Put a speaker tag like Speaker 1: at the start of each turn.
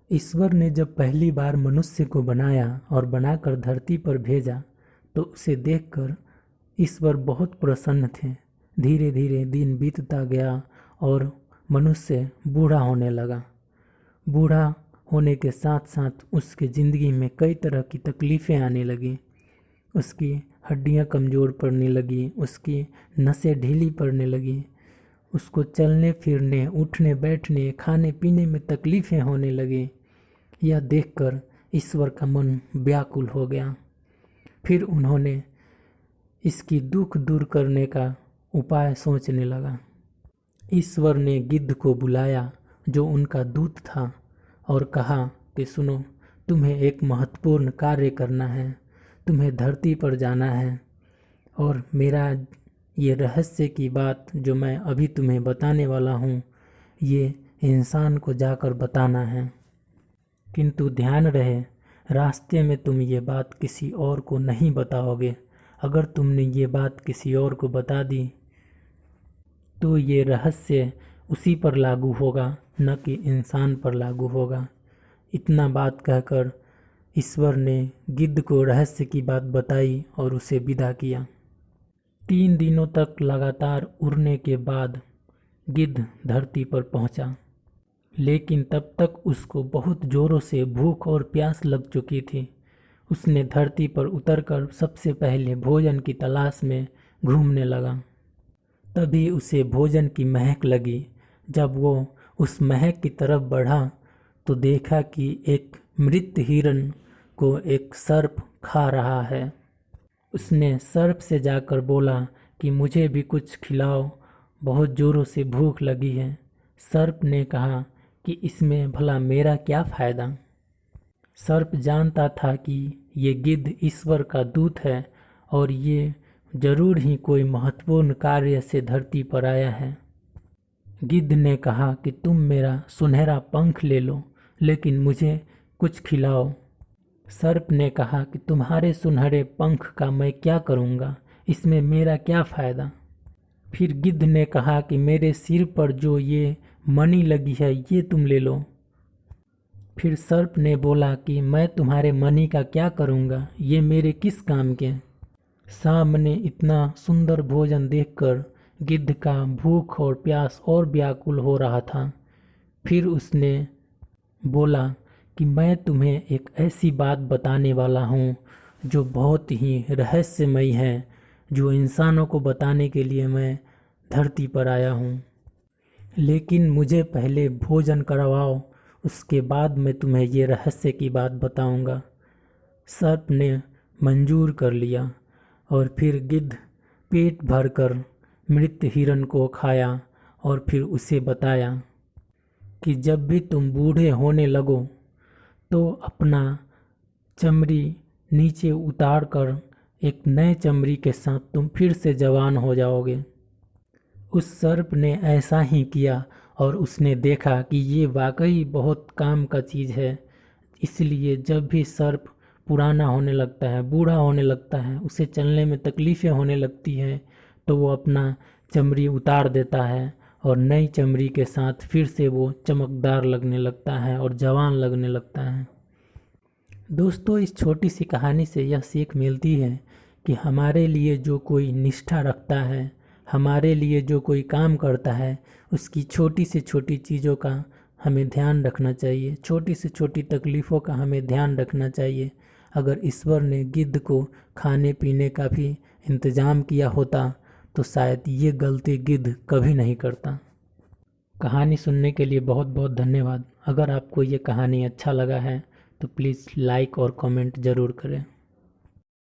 Speaker 1: ईश्वर ने जब पहली बार मनुष्य को बनाया और बनाकर धरती पर भेजा तो उसे देखकर ईश्वर बहुत प्रसन्न थे। धीरे धीरे दिन बीतता गया और मनुष्य बूढ़ा होने लगा। बूढ़ा होने के साथ साथ उसके ज़िंदगी में कई तरह की तकलीफ़ें आने लगी। उसकी हड्डियां कमज़ोर पड़ने लगी, उसकी नसें ढीली पड़ने लगी, उसको चलने फिरने, उठने बैठने, खाने पीने में तकलीफ़ें होने लगी। यह देखकर ईश्वर का मन व्याकुल हो गया। फिर उन्होंने इसकी दुख दूर करने का उपाय सोचने लगा। ईश्वर ने गिद्ध को बुलाया जो उनका दूत था और कहा कि सुनो, तुम्हें एक महत्वपूर्ण कार्य करना है, तुम्हें धरती पर जाना है और मेरा ये रहस्य की बात जो मैं अभी तुम्हें बताने वाला हूँ ये इंसान को जाकर बताना है। किंतु ध्यान रहे, रास्ते में तुम ये बात किसी और को नहीं बताओगे। अगर तुमने ये बात किसी और को बता दी तो ये रहस्य उसी पर लागू होगा, न कि इंसान पर लागू होगा। इतना बात कहकर ईश्वर ने गिद्ध को रहस्य की बात बताई और उसे विदा किया। 3 दिनों तक लगातार उड़ने के बाद गिद्ध धरती पर पहुंचा, लेकिन तब तक उसको बहुत ज़ोरों से भूख और प्यास लग चुकी थी। उसने धरती पर उतरकर सबसे पहले भोजन की तलाश में घूमने लगा। तभी उसे भोजन की महक लगी। जब वो उस महक की तरफ बढ़ा तो देखा कि एक मृत हिरन को एक सर्प खा रहा है। उसने सर्प से जाकर बोला कि मुझे भी कुछ खिलाओ, बहुत ज़ोरों से भूख लगी है। सर्प ने कहा कि इसमें भला मेरा क्या फ़ायदा। सर्प जानता था कि ये गिद्ध ईश्वर का दूत है और ये जरूर ही कोई महत्वपूर्ण कार्य से धरती पर आया है। गिद्ध ने कहा कि तुम मेरा सुनहरा पंख ले लो, लेकिन मुझे कुछ खिलाओ। सर्प ने कहा कि तुम्हारे सुनहरे पंख का मैं क्या करूँगा, इसमें मेरा क्या फ़ायदा। फिर गिद्ध ने कहा कि मेरे सिर पर जो ये मणि लगी है ये तुम ले लो। फिर सर्प ने बोला कि मैं तुम्हारे मणि का क्या करूँगा, ये मेरे किस काम के। सामने इतना सुंदर भोजन देखकर गिद्ध का भूख और प्यास और व्याकुल हो रहा था। फिर उसने बोला कि मैं तुम्हें एक ऐसी बात बताने वाला हूँ जो बहुत ही रहस्यमयी है, जो इंसानों को बताने के लिए मैं धरती पर आया हूँ। लेकिन मुझे पहले भोजन करवाओ, उसके बाद मैं तुम्हें ये रहस्य की बात बताऊँगा। सर्प ने मंजूर कर लिया और फिर गिद्ध पेट भरकर मृत हिरन को खाया और फिर उसे बताया कि जब भी तुम बूढ़े होने लगो तो अपना चमड़ी नीचे उतार कर एक नए चमड़ी के साथ तुम फिर से जवान हो जाओगे। उस सर्प ने ऐसा ही किया और उसने देखा कि ये वाकई बहुत काम का चीज़ है। इसलिए जब भी सर्प पुराना होने लगता है, बूढ़ा होने लगता है, उसे चलने में तकलीफ़ें होने लगती हैं, तो वो अपना चमड़ी उतार देता है और नई चमड़ी के साथ फिर से वो चमकदार लगने लगता है और जवान लगने लगता है। दोस्तों, इस छोटी सी कहानी से यह सीख मिलती है कि हमारे लिए जो कोई निष्ठा रखता है, हमारे लिए जो कोई काम करता है, उसकी छोटी से छोटी चीज़ों का हमें ध्यान रखना चाहिए, छोटी से छोटी तकलीफ़ों का हमें ध्यान रखना चाहिए। अगर ईश्वर ने गिद्ध को खाने पीने का भी इंतज़ाम किया होता तो शायद ये गलती गिद्ध कभी नहीं करता। कहानी सुनने के लिए बहुत बहुत धन्यवाद। अगर आपको ये कहानी अच्छा लगा है तो प्लीज़ लाइक और कमेंट ज़रूर करें।